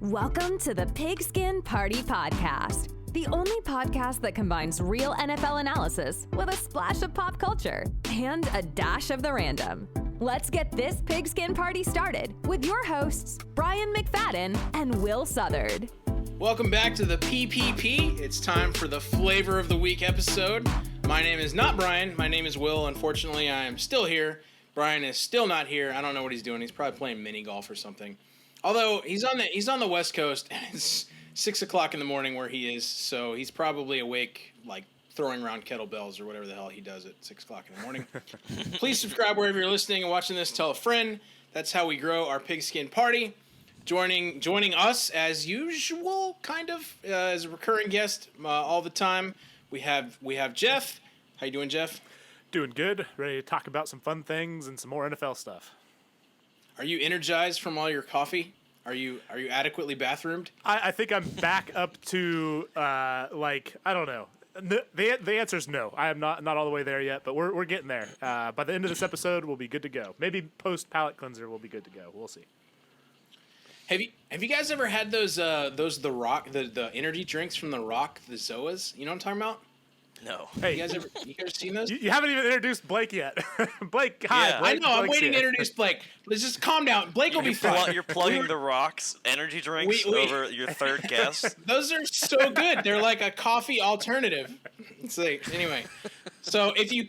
Welcome to the Pigskin Party Podcast, the only podcast that combines real NFL analysis with a splash of pop culture and a dash of the random. Let's get this Pigskin Party started with your hosts, Brian McFadden and Will Southard. Welcome back to the PPP. It's time for the Flavor of the Week episode. My name is not Brian. My name is Will. Unfortunately, I am still here. Brian is still not here. I don't know what he's doing. He's probably playing mini golf or something. Although he's on the West Coast, and it's 6 o'clock in the morning where he is, so he's probably awake, like throwing around kettlebells or whatever the hell he does at 6 o'clock in the morning. Please subscribe wherever you're listening and watching this. Tell a friend. That's how we grow our Pigskin Party. Joining us as usual, kind of as a recurring guest all the time. We have Jeff. How you doing, Jeff? Doing good. Ready to talk about some fun things and some more NFL stuff. Are you energized from all your coffee? Are you adequately bathroomed? I think I'm back up to I don't know. The answer is no. I am not all the way there yet, but we're getting there. By the end of this episode, we'll be good to go. Maybe post palate cleanser, we'll be good to go. We'll see. Have you guys ever had those The Rock the energy drinks from The Rock, the Zoas? You know what I'm talking about? No. Hey, you guys seen those? You haven't even introduced Blake yet. Blake, hi. Yeah. Blake, I know. I'm Blake's waiting here. to introduce Blake. Let's just calm down. Blake will be fine. You're plugging The Rock's energy drinks over your third guest. Those are so good. They're like a coffee alternative. It's like, anyway. So if you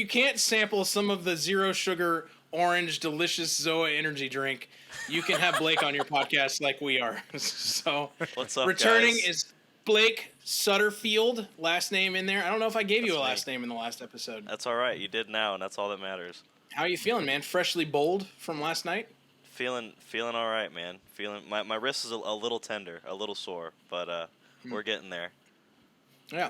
can't sample some of the zero sugar orange delicious Zoa energy drink, you can have Blake on your podcast like we are. So what's up, returning guys? is Blake Sutterfield, last name in there. I don't know if I gave you a That's last me. name in the last episode. That's all right. You did now, and that's all that matters. How are you feeling, man? Freshly bowled from last night? Feeling all right, man. Feeling my wrist is a little tender, a little sore, but we're getting there. Yeah.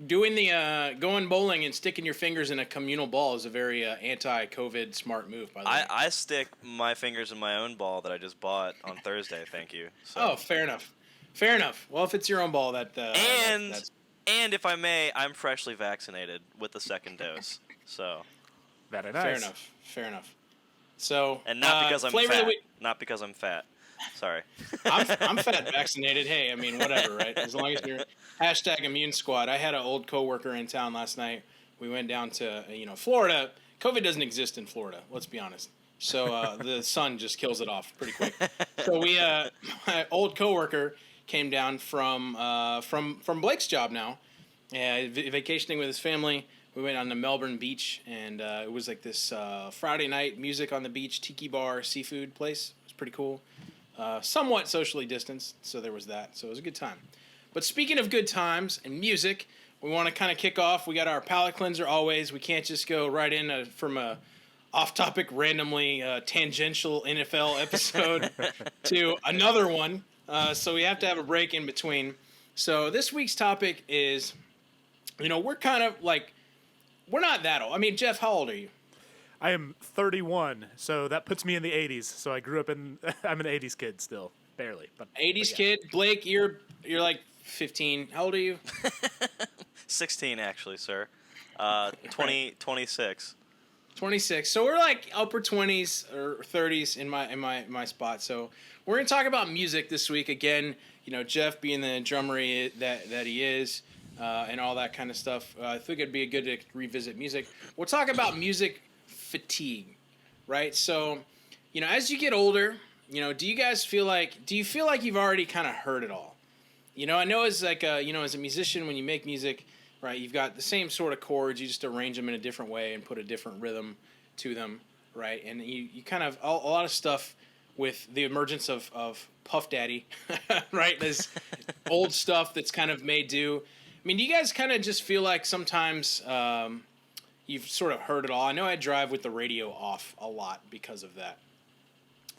Doing the going bowling and sticking your fingers in a communal ball is a very anti-COVID smart move, by the way. I stick my fingers in my own ball that I just bought on Thursday. Thank you. So. Oh, fair enough. Fair enough. Well, if it's your own ball, that's... And if I may, I'm freshly vaccinated with the second dose. So. Very nice. Fair enough. So. And not because I'm flavor fat. of the week. Not because I'm fat. Sorry. I'm fat vaccinated. Hey, I mean, whatever, right? As long as you're #immune squad. I had an old coworker in town last night. We went down to Florida. COVID doesn't exist in Florida. Let's be honest. So the sun just kills it off pretty quick. So my old coworker came down from Blake's job now, vacationing with his family. We went on to Melbourne Beach, and it was like this Friday night music on the beach, tiki bar, seafood place. It was pretty cool. Somewhat socially distanced, so there was that. So it was a good time. But speaking of good times and music, we want to kind of kick off. We got our palate cleanser always. We can't just go right in from a off-topic, randomly tangential NFL episode to another one. So we have to have a break in between. So this week's topic is, we're kind of like, we're not that old. I mean, Jeff, how old are you? I am 31, so that puts me in the 80s. So I grew up I'm an 80s kid still, barely. But 80s yeah. kid. Blake, you're like 15. How old are you? 16, actually, sir. 26. 26. So we're like upper 20s or 30s in my spot. So we're going to talk about music this week. Again, Jeff being the drummer that he is and all that kind of stuff. I think it'd be good to revisit music. We'll talk about music fatigue, right? So, as you get older, do you feel like you've already kind of heard it all? I know as like as a musician, when you make music, right, you've got the same sort of chords, you just arrange them in a different way and put a different rhythm to them, right? And you kind of, a lot of stuff with the emergence of Puff Daddy, right? This old stuff that's kind of made do. I mean, do you guys kind of just feel like sometimes you've sort of heard it all? I know I drive with the radio off a lot because of that.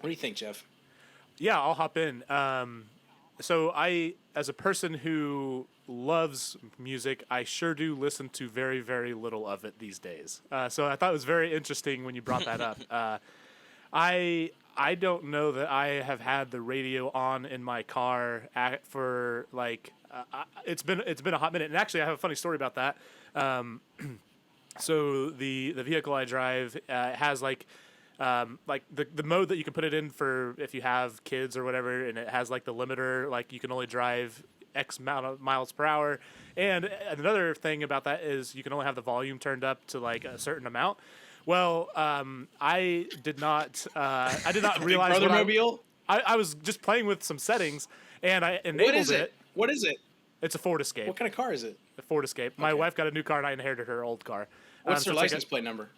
What do you think, Jeff? Yeah, I'll hop in. So I, as a person who loves music, I sure do listen to very, very little of it these days. So I thought it was very interesting when you brought that up. I don't know that I have had the radio on in my car for like it's been a hot minute. And actually, I have a funny story about that. So the vehicle I drive has like like the mode that you can put it in for if you have kids or whatever, and it has like the limiter, like you can only drive X amount of miles per hour. And another thing about that is you can only have the volume turned up to like a certain amount. Well, I did not realize Brother Mobile? I was just playing with some settings, and I enabled What is it? What is it? It's a Ford Escape. What kind of car is it? A Ford Escape. My wife got a new car, and I inherited her old car. What's their so it's license plate number?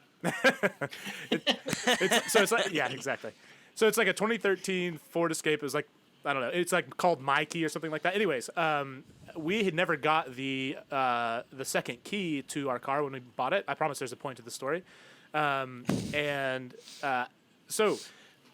it's like, yeah, exactly. So it's like a 2013 Ford Escape. It was like, I don't know. It's like called My Key or something like that. Anyways, we had never got the second key to our car when we bought it. I promise there's a point to the story. So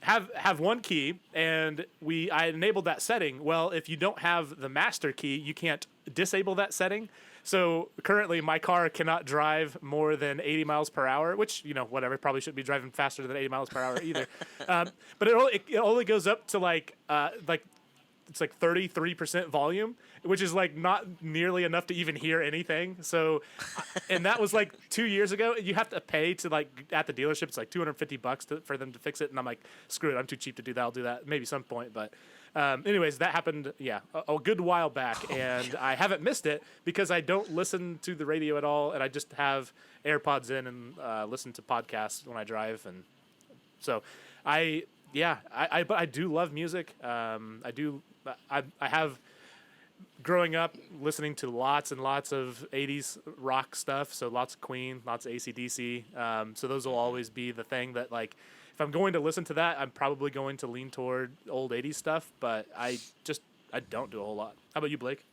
have one key, and I enabled that setting. Well, if you don't have the master key, you can't disable that setting. So currently my car cannot drive more than 80 miles per hour, which, whatever, probably shouldn't be driving faster than 80 miles per hour either. But it only goes up to it's like 33% volume, which is like not nearly enough to even hear anything. So, and that was like 2 years ago. You have to pay to like at the dealership. It's like $250 for them to fix it. And I'm like, screw it. I'm too cheap to do that. I'll do that maybe some point. But anyways, that happened. Yeah. A good while back. And I haven't missed it because I don't listen to the radio at all. And I just have AirPods in and listen to podcasts when I drive. And so but I do love music. I have growing up listening to lots and lots of 80s rock stuff, so lots of Queen, lots of AC/DC. So those will always be the thing that, like, if I'm going to listen to that, I'm probably going to lean toward old 80s stuff, but I don't do a whole lot. How about you, Blake?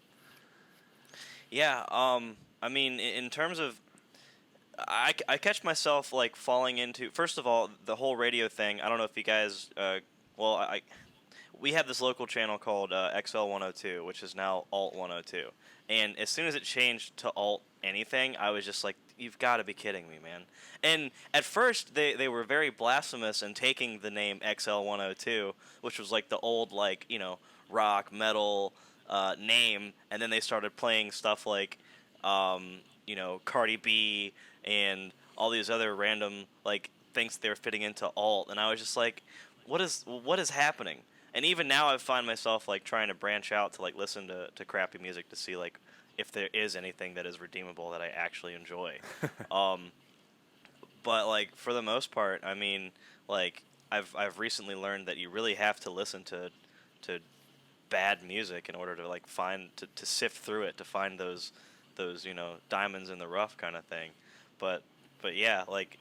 Yeah, I mean, in terms of, I catch myself, like, falling into, first of all, the whole radio thing. I don't know if you guys, we have this local channel called XL 102, which is now Alt 102. And as soon as it changed to Alt anything, I was just like, you've got to be kidding me, man. And at first, they were very blasphemous in taking the name XL 102, which was like the old, like, rock, metal name. And then they started playing stuff like, Cardi B and all these other random, like, things they're fitting into Alt. And I was just like, what is happening? And even now, I find myself like trying to branch out to like listen to crappy music to see like if there is anything that is redeemable that I actually enjoy. But like for the most part, I mean, like I've recently learned that you really have to listen to bad music in order to like find to sift through it to find those diamonds in the rough kind of thing. But yeah, like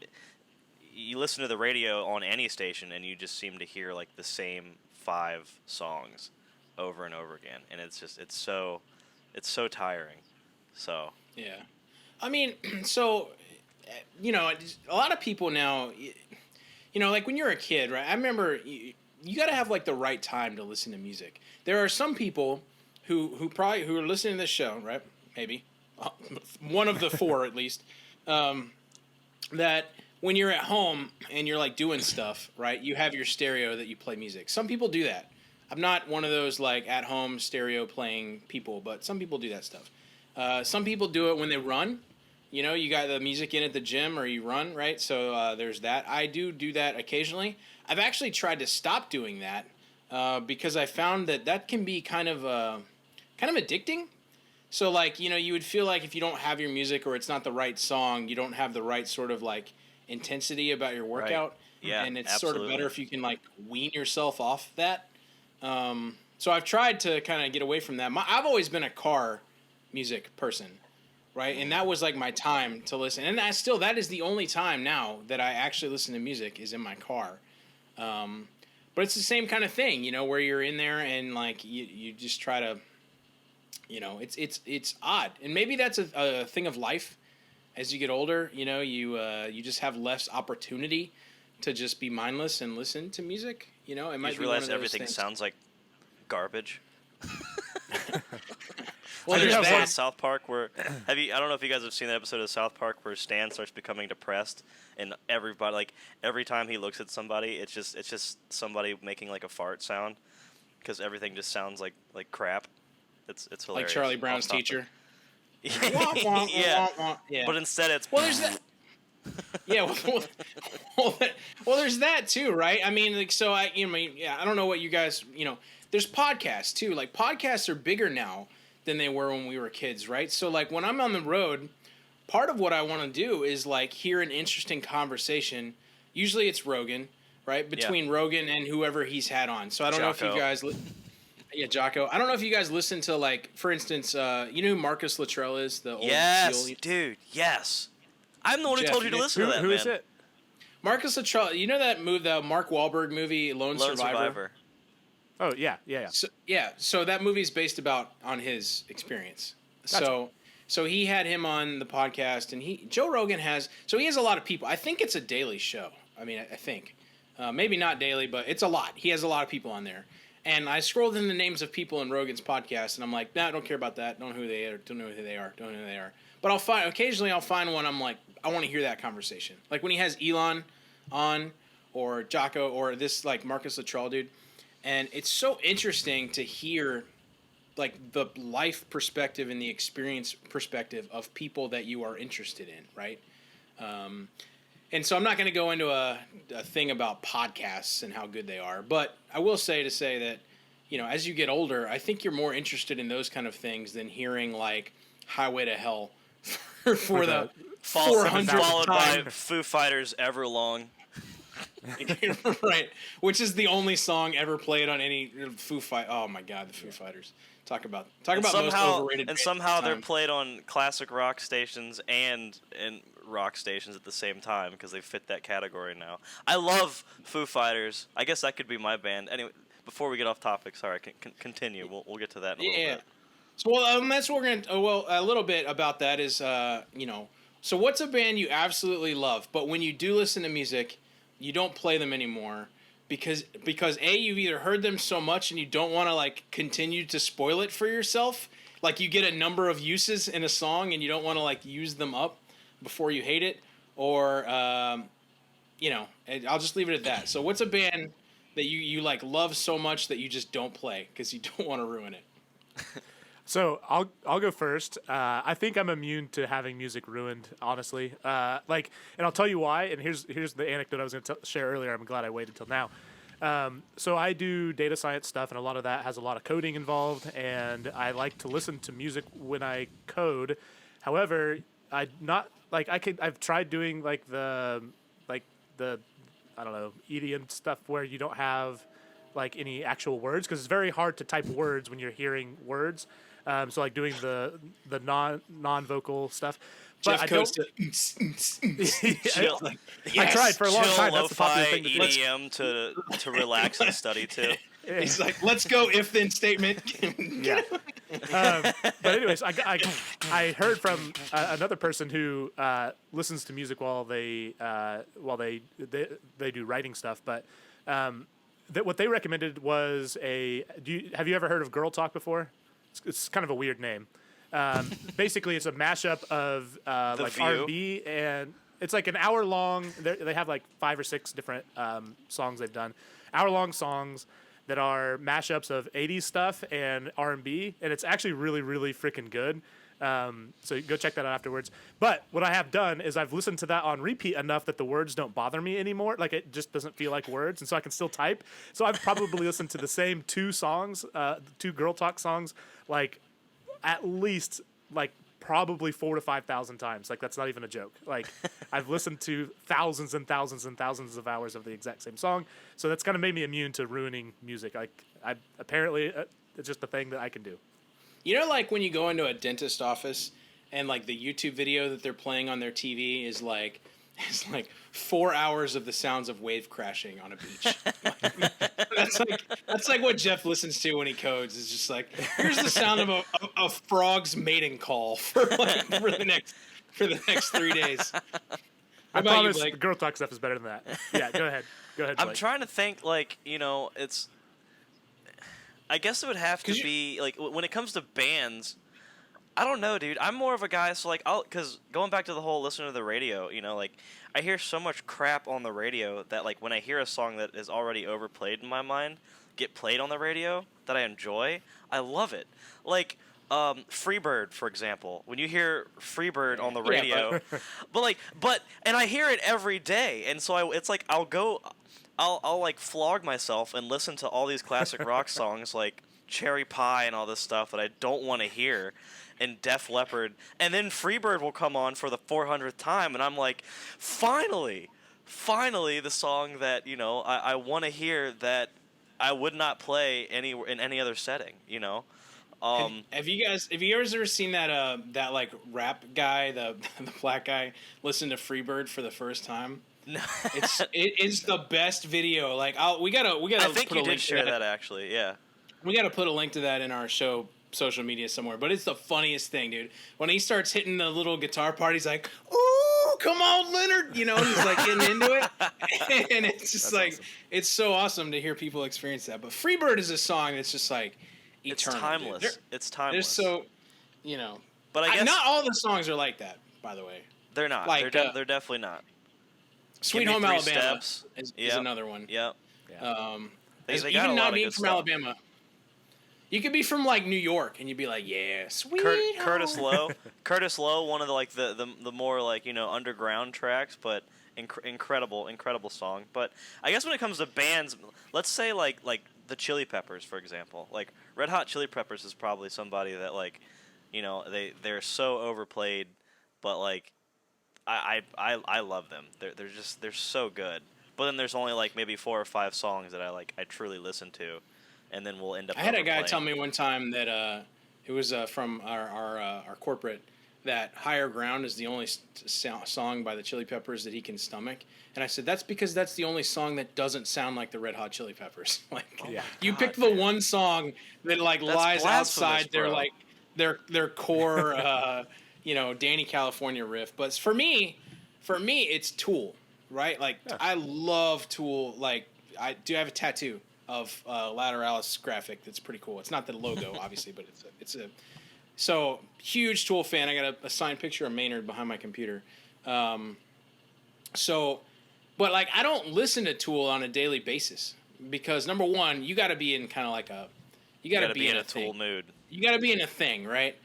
you listen to the radio on any station and you just seem to hear like the same 5 songs over and over again, and it's so tiring. So yeah, I mean, so a lot of people now, like when you're a kid, right? I remember you got to have like the right time to listen to music. There are some people who are listening to this show, right? Maybe one of the 4 at least, that when you're at home and you're like doing stuff, right, you have your stereo that you play music. Some people do that. I'm not one of those like at home stereo playing people, but some people do that stuff. Some people do it when they run. You got the music in at the gym or you run, right? So there's that. I do that occasionally. I've actually tried to stop doing that because I found that can be kind of addicting. So like, you would feel like if you don't have your music or it's not the right song, you don't have the right sort of like intensity about your workout. Right. Yeah, and it's absolutely. sort of better if you can like wean yourself off that. So I've tried to kind of get away from that. I've always been a car music person, right? And that was like my time to listen. And that is the only time now that I actually listen to music is in my car. But it's the same kind of thing, where you're in there and like you just try to, it's odd. And maybe that's a thing of life. As you get older, you just have less opportunity to just be mindless and listen to music. It might you be one of realize those everything things. sounds like garbage. Well, there's there's that that. South Park where I don't know if you guys have seen that episode of South Park where Stan starts becoming depressed and everybody like every time he looks at somebody it's just somebody making like a fart sound because everything just sounds like crap. It's hilarious. Like Charlie Brown's teacher. Yeah. Yeah. But instead it's Well, there's that. Yeah, well, there's that too, right? I mean, like, so I don't know what you guys, there's podcasts too. Like, podcasts are bigger now than they were when we were kids, right? So, like, when I'm on the road, part of what I want to do is, like, hear an interesting conversation. Usually it's Rogan, right? Between Rogan and whoever he's had on. So I don't know if you guys... Jocko. I don't know if you guys listen to, like, for instance, you know who Marcus Luttrell is? The old Yes, SEAL? dude, yes. I'm the one who Jeff, told you to listen to that, Who man. is it? Marcus Luttrell, you know that the Mark Wahlberg movie, Lone Survivor? Oh, yeah. So that movie's based on his experience. Gotcha. So he had him on the podcast, and Joe Rogan has a lot of people. I think it's a daily show. I mean, I think. Maybe not daily, but it's a lot. He has a lot of people on there. And I scrolled in the names of people in Rogan's podcast, and I'm like, nah, I don't care about that. Don't know who they are. Don't know who they are. But occasionally I'll find one I'm like, I want to hear that conversation. Like when he has Elon on, or Jocko, or this, like, Marcus Luttrell dude. And it's so interesting to hear, like, the life perspective and the experience perspective of people that you are interested in, right? And so I'm not going to go into a thing about podcasts and how good they are, but I will say that, as you get older, I think you're more interested in those kind of things than hearing, like, Highway to Hell for the 400th followed time. by Foo Fighters' Everlong. Right, which is the only song ever played on any Foo Fight. Oh my God, the Foo Fighters. Talk about most overrated. And somehow they're played on classic rock stations and rock stations at the same time because they fit that category now. I love Foo Fighters. I guess that could be my band. Anyway, before we get off topic, sorry, continue. We'll get to that in a little bit. So that's what we're gonna. A little bit about that is So what's a band you absolutely love, but when you do listen to music, you don't play them anymore because A, you've either heard them so much and you don't want to, like, continue to spoil it for yourself. Like, you get a number of uses in a song and you don't want to, like, use them up before you hate it, or I'll just leave it at that. So what's a band that you like love so much that you just don't play because you don't want to ruin it? So I'll go first. I think I'm immune to having music ruined, honestly. And I'll tell you why. And here's the anecdote I was going to share earlier. I'm glad I waited till now. So I do data science stuff, and a lot of that has a lot of coding involved. And I like to listen to music when I code. However, I've tried doing the I don't know, EDM stuff where you don't have like any actual words, because it's very hard to type words when you're hearing words. So like doing the non-vocal stuff. But Jeff goes to I tried for a long time. That's the popular thing. EDM to relax and study to. He's like, let's go if then statement. Yeah. But anyways, I heard from another person who listens to music while they do writing stuff. But what they recommended was have you ever heard of Girl Talk before? It's kind of a weird name. Basically, it's a mashup of like View. R&B, and it's like an hour long. They have like 5 or 6 different songs they've done, hour-long songs that are mashups of 80s stuff and R&B, and it's actually really, really freaking good. So go check that out afterwards. But what I have done is I've listened to that on repeat enough that the words don't bother me anymore. Like, it just doesn't feel like words, and so I can still type. So I've probably listened to the same 2 songs, 2 Girl Talk songs, like at least like probably 4,000 to 5,000 times. Like, that's not even a joke. Like, I've listened to thousands and thousands and thousands of hours of the exact same song. So that's kind of made me immune to ruining music. Like, apparently it's just a thing that I can do. You know, like when you go into a dentist office and like the YouTube video that they're playing on their TV is like 4 hours of the sounds of wave crashing on a beach. That's like what Jeff listens to when he codes. It's just like, here's the sound of a frog's mating call for the next 3 days. I promise the Girl Talk stuff is better than that. Yeah, go ahead. I'm Blake. trying to think, like, it's. I guess it would have to be like when it comes to bands. I don't know, dude. I'm more of a guy, so like, because going back to the whole listen to the radio, like, I hear so much crap on the radio that, like, when I hear a song that is already overplayed in my mind get played on the radio that I enjoy, I love it. Like, Freebird, for example. When you hear Freebird on the radio, and I hear it every day, and so it's like I'll like flog myself and listen to all these classic rock songs like Cherry Pie and all this stuff that I don't want to hear, and Def Leppard, and then Freebird will come on for the 400th time, and I'm like, finally, the song that I want to hear that I would not play in any other setting, Have you guys ever seen that like rap guy, the black guy, listen to Freebird for the first time? No. It is the best video. Like we gotta. I think put you a did link share to that actually. Yeah. We gotta put a link to that in our show social media somewhere. But it's the funniest thing, dude. When he starts hitting the little guitar part, he's like, "Ooh, come on, Leonard!" He's like getting into it, and it's just That's like awesome. It's so awesome to hear people experience that. But Freebird is a song that's just like eternal. It's timeless. It's timeless. There's so, But I guess not all the songs are like that, by the way. they're not. like, They're definitely not. Sweet Give Me Home Three Alabama Steps. is Yep. another one. Yep. As They got a even lot not of being good from stuff. Alabama, you could be from like New York and you'd be like, yeah, sweet Curtis home. Lowe, one of the more underground tracks, but incredible song. But I guess when it comes to bands, let's say like the Chili Peppers, for example, like Red Hot Chili Peppers is probably somebody that they're so overplayed, but like I love them. They're so good. But then there's only like maybe 4 or 5 songs that I truly listen to, and then we'll end up. I had a guy overplaying. tell me one time that it was from our corporate that Higher Ground is the only song by the Chili Peppers that he can stomach. And I said, that's because that's the only song that doesn't sound like the Red Hot Chili Peppers. You picked the one song that like That's lies outside blasphemous, their core Danny California riff. But for me it's Tool, right? Like I love Tool. Like I have a tattoo of Lateralis graphic that's pretty cool. It's not the logo obviously, but it's a so huge Tool fan. I got a signed picture of Maynard behind my computer. But like I don't listen to Tool on a daily basis because number one, you got to be in kind of like you got to be in a Tool thing. mood. You got to be in a thing, right?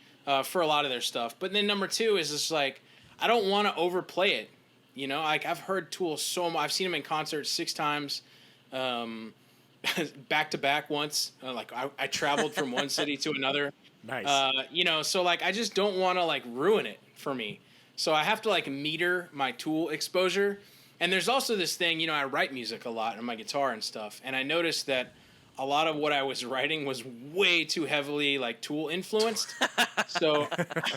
For a lot of their stuff. But then number two is just like I don't want to overplay it. Like I've heard Tool so much. I've seen them in concert 6 times, back to back once. I traveled from one city to another. Nice. So like I just don't want to like ruin it for me. So I have to like meter my Tool exposure. And there's also this thing, I write music a lot on my guitar and stuff. And I noticed that a lot of what I was writing was way too heavily like Tool influenced. So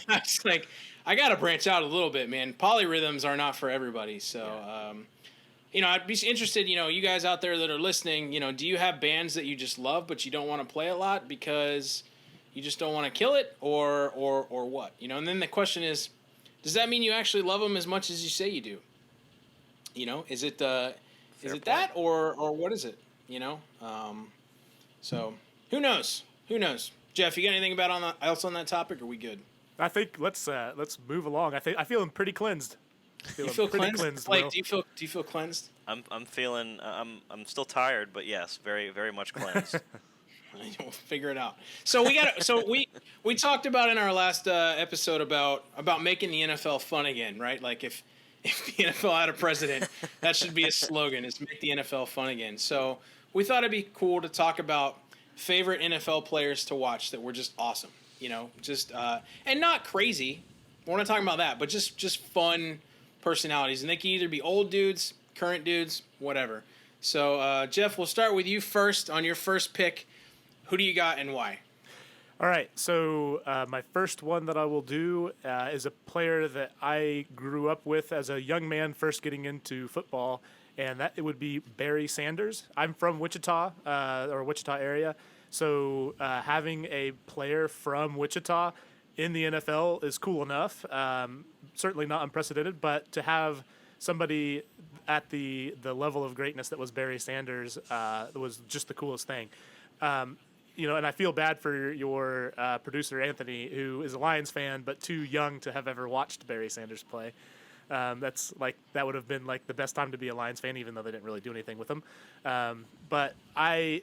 I was like, I got to branch out a little bit, man. Polyrhythms are not for everybody. So, I'd be interested, you guys out there that are listening, do you have bands that you just love, but you don't want to play a lot because you just don't want to kill it or what, And then the question is, does that mean you actually love them as much as you say you do? Is it that or what is it? So who knows? Jeff, you got anything else on that topic? Or are we good? I think let's move along. I feel pretty cleansed. You feel pretty cleansed? Will. Like, do you feel cleansed? I'm feeling I'm still tired, but yes, very very much cleansed. We'll figure it out. So we talked about in our last episode about making the NFL fun again, right? Like if the NFL had a president, that should be a slogan, is make the NFL fun again. So we thought it'd be cool to talk about favorite NFL players to watch that were just awesome, and not crazy. We're not talking about that, but just fun personalities. And they can either be old dudes, current dudes, whatever. So, Jeff, we'll start with you first on your first pick. Who do you got and why? All right, so my first one that I will do is a player that I grew up with as a young man first getting into football, and it would be Barry Sanders. I'm from Wichita, or Wichita area, so having a player from Wichita in the NFL is cool enough. Certainly not unprecedented, but to have somebody at the level of greatness that was Barry Sanders was just the coolest thing. And I feel bad for your producer, Anthony, who is a Lions fan, but too young to have ever watched Barry Sanders play. That would have been like the best time to be a Lions fan, even though they didn't really do anything with him. But I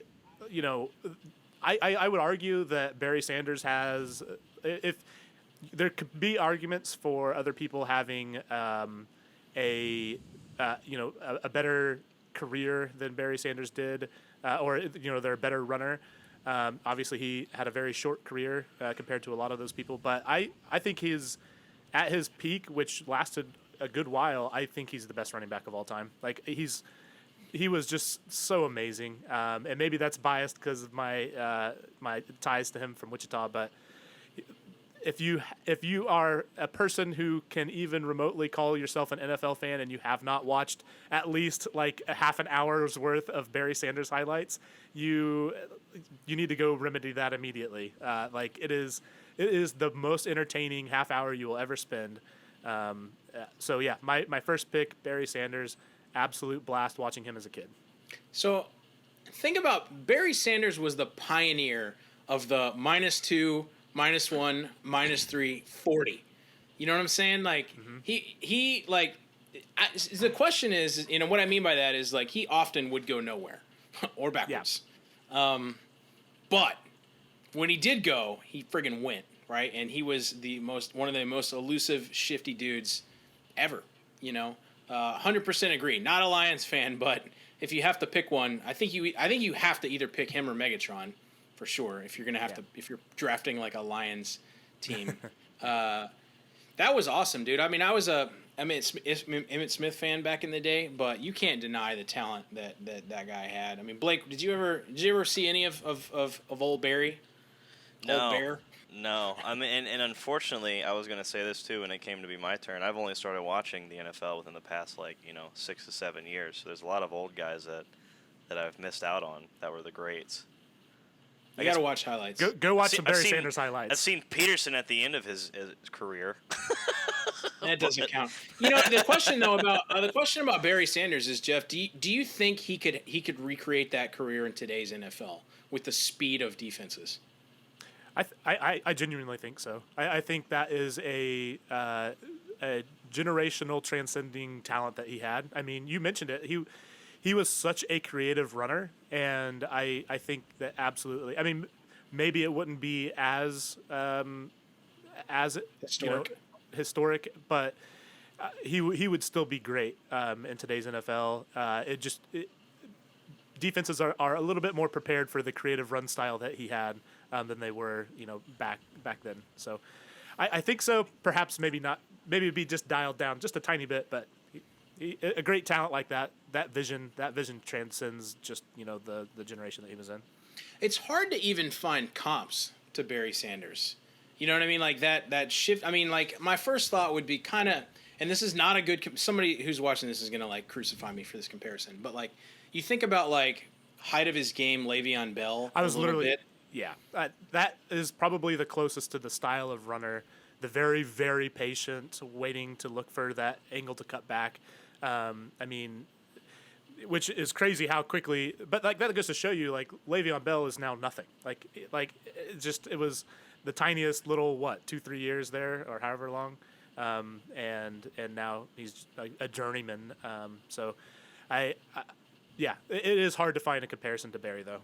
I would argue that Barry Sanders has, if there could be arguments for other people having a better career than Barry Sanders did, or they're a better runner. Obviously, he had a very short career compared to a lot of those people, but I think he's at his peak, which lasted a good while. I think he's the best running back of all time. Like he was just so amazing, and maybe that's biased because of my my ties to him from Wichita. But if you are a person who can even remotely call yourself an NFL fan and you have not watched at least like a half an hour's worth of Barry Sanders highlights, you need to go remedy that immediately. Like it is the most entertaining half hour you will ever spend. So yeah, my first pick, Barry Sanders. Absolute blast watching him as a kid. So think about Barry Sanders was the pioneer of the -2, -1, -3, 40. You know what I'm saying? Like he like the question is, what I mean by that is like he often would go nowhere or backwards. Yeah. But when he did go, he friggin' went, right? And he was one of the most elusive, shifty dudes ever, 100% agree. Not a Lions fan, but if you have to pick one, I think you have to either pick him or Megatron, for sure. If you're gonna have to, if you're drafting like a Lions team, that was awesome, dude. I mean, I was a Emmitt Smith fan back in the day, but you can't deny the talent that guy had. I mean, Blake, did you ever see any of old Barry? No. Old Bear? No, I mean, and unfortunately, I was going to say this too when it came to be my turn. I've only started watching the NFL within the past 6 to 7 years. So there's a lot of old guys that I've missed out on that were the greats. I got to watch highlights. Go watch some Barry Sanders highlights. I've seen Peterson at the end of his career. That doesn't count. The question though about Barry Sanders is, Jeff, do you think he could recreate that career in today's NFL with the speed of defenses? I genuinely think so. I think that is a generational transcending talent that he had. I mean, you mentioned it. He was such a creative runner, and I think that absolutely. I mean, maybe it wouldn't be as historic, but he would still be great in today's NFL. Defenses are a little bit more prepared for the creative run style that he had than they were, back then. So I think so. Perhaps maybe not. Maybe it'd be just dialed down just a tiny bit, but a great talent like that vision transcends just, the generation that he was in. It's hard to even find comps to Barry Sanders. You know what I mean? Like that shift. I mean, like my first thought would be kind of, and this is not a good, somebody who's watching this is going to like crucify me for this comparison, but like you think about like height of his game, Le'Veon Bell. I was literally, yeah, that is probably the closest to the style of runner. The very, very patient, waiting to look for that angle to cut back. I mean, which is crazy how quickly, but like that goes to show you, like Le'Veon Bell is now nothing. It was the tiniest little 2-3 years there or however long, and now he's a journeyman. So, yeah, it is hard to find a comparison to Barry though.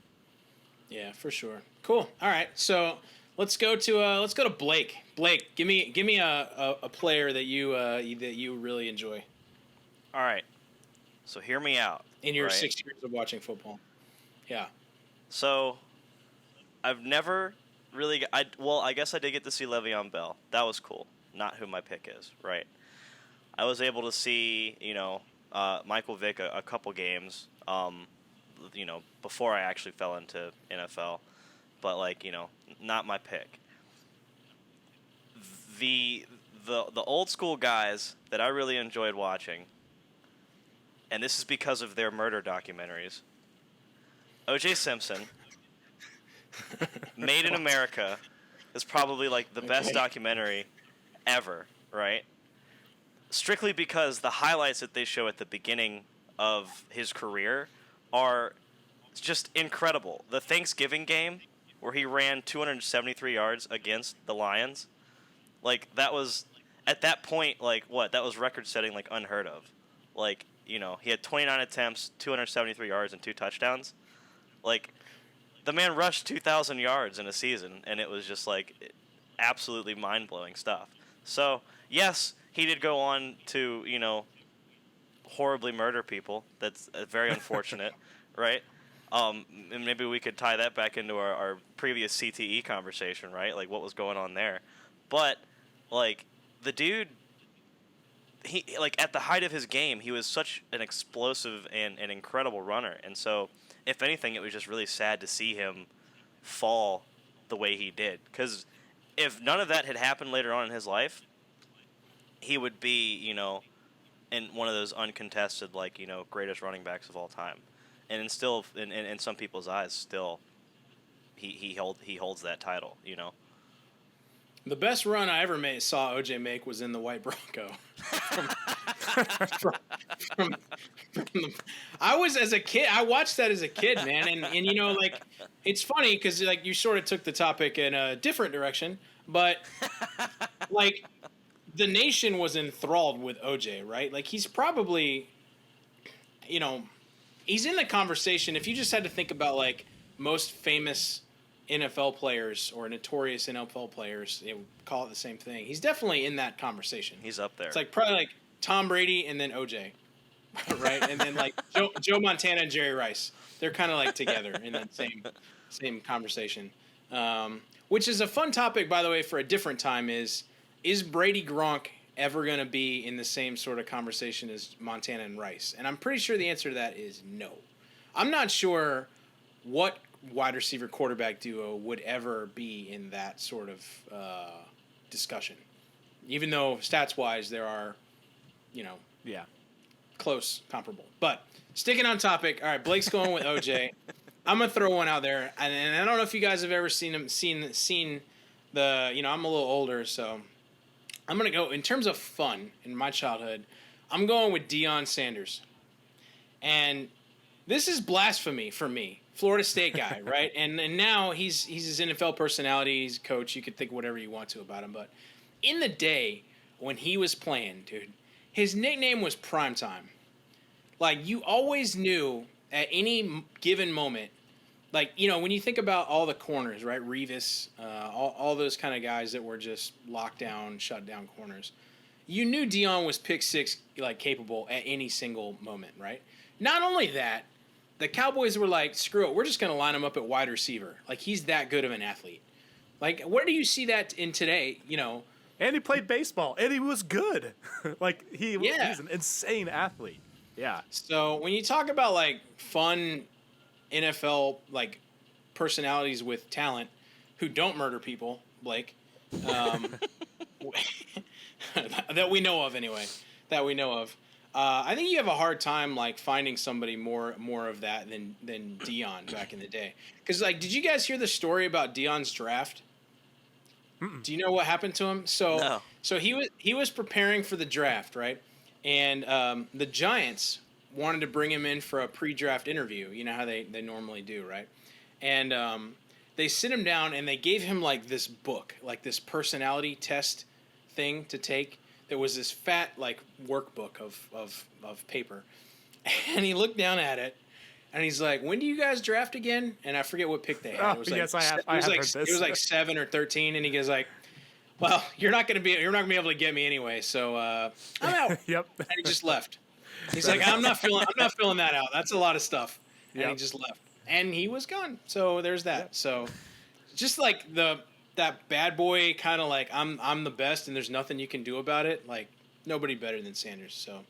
Yeah, for sure. Cool. All right, so let's go to Blake. Blake, give me a player that you really enjoy. All right. So hear me out. In your 6 years of watching football. Yeah. So I've never really I guess I did get to see Le'Veon Bell. That was cool. Not who my pick is, right? I was able to see, Michael Vick a couple games, before I actually fell into NFL, but not my pick. The old school guys that I really enjoyed watching, and this is because of their murder documentaries. O.J. Simpson, Made in America, is probably like the best documentary ever, right? Strictly because the highlights that they show at the beginning of his career are just incredible. The Thanksgiving game where he ran 273 yards against the Lions, that was at that point that was record-setting, unheard of. He had 29 attempts, 273 yards, and 2 touchdowns. the man rushed 2,000 yards in a season, and it was just like absolutely mind-blowing stuff. So, yes, he did go on to, horribly murder people. That's very unfortunate, right? And maybe we could tie that back into our previous CTE conversation, right? Like, what was going on there. But, like, the dude, he, like, at the height of his game, he was such an explosive and incredible runner. And so, if anything, it was just really sad to see him fall the way he did. Because if none of that had happened later on in his life, he would be, in one of those uncontested, like, greatest running backs of all time. And still, in some people's eyes, still, he holds that title, The best run I ever saw OJ make was in the white Bronco. I was as a kid. I watched that as a kid, man, and like it's funny because like you sort of took the topic in a different direction, but like the nation was enthralled with OJ, right? Like he's probably, he's in the conversation. If you just had to think about like most famous NFL players or notorious NFL players, they would call it the same thing. He's definitely in that conversation. He's up there. It's like probably like Tom Brady and then OJ, right? And then like Joe Montana and Jerry Rice. They're kind of like together in that same conversation. Which is a fun topic, by the way, for a different time. Is Brady Gronk ever going to be in the same sort of conversation as Montana and Rice? And I'm pretty sure the answer to that is no. I'm not sure what wide receiver quarterback duo would ever be in that sort of discussion, even though stats wise there are, close comparable. But sticking on topic, all right, Blake's going with OJ. I'm gonna throw one out there, and I don't know if you guys have ever seen the. I'm a little older, so I'm gonna go in terms of fun in my childhood. I'm going with Dion Sanders, and this is blasphemy for me. Florida State guy, right? And now he's his NFL personality. He's a coach. You could think whatever you want to about him. But in the day when he was playing, dude, his nickname was Primetime. Like, you always knew at any given moment, like, when you think about all the corners, right? Revis, all those kind of guys that were just locked down, shut down corners. You knew Dion was pick six, like, capable at any single moment, right? Not only that, the Cowboys were like, screw it, we're just going to line him up at wide receiver. Like, he's that good of an athlete. Like, where do you see that in today, And he played baseball, and he was good. He's an insane athlete. Yeah. So when you talk about, like, fun NFL, like, personalities with talent who don't murder people, Blake, that we know of anyway, I think you have a hard time like finding somebody more of that than Dion back in the day. Because like, did you guys hear the story about Dion's draft? Mm-mm. Do you know what happened to him? So he was preparing for the draft, right? And the Giants wanted to bring him in for a pre-draft interview. You know how they normally do, right? And they sit him down and they gave him like this book, like this personality test thing to take. There was this fat like workbook of paper, and he looked down at it, and he's like, "When do you guys draft again?" And I forget what pick they had. It was like, yes, I have heard this. It was like 7 or 13, and he goes like, "Well, you're not gonna be able to get me anyway, so I'm out." Yep. And he just left. He's like, "I'm not filling that out. That's a lot of stuff." And he just left, and he was gone. So there's that. Yep. So just like that bad boy kind of like I'm the best and there's nothing you can do about it. Like nobody better than Sanders. So, all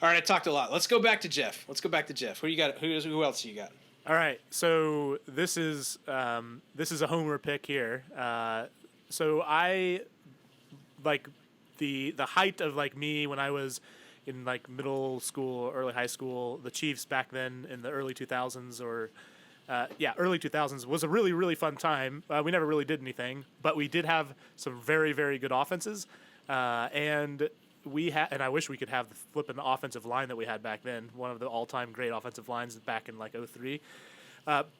right, I talked a lot. Let's go back to Jeff. Who you got? Who else you got? All right. So this is a homer pick here. So I like the height of like me when I was in like middle school, early high school. The Chiefs back then in the early 2000s or. Early 2000s was a really, really fun time. We never really did anything, but we did have some very, very good offenses. And I wish we could have the flipping offensive line that we had back then, one of the all-time great offensive lines back in like 2003.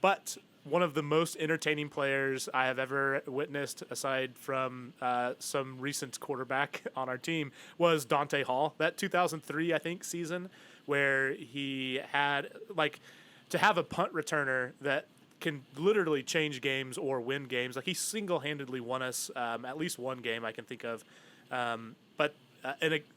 But one of the most entertaining players I have ever witnessed, aside from some recent quarterback on our team, was Dante Hall. That 2003, I think, season where he had like – to have a punt returner that can literally change games or win games. Like he single-handedly won us at least one game I can think of.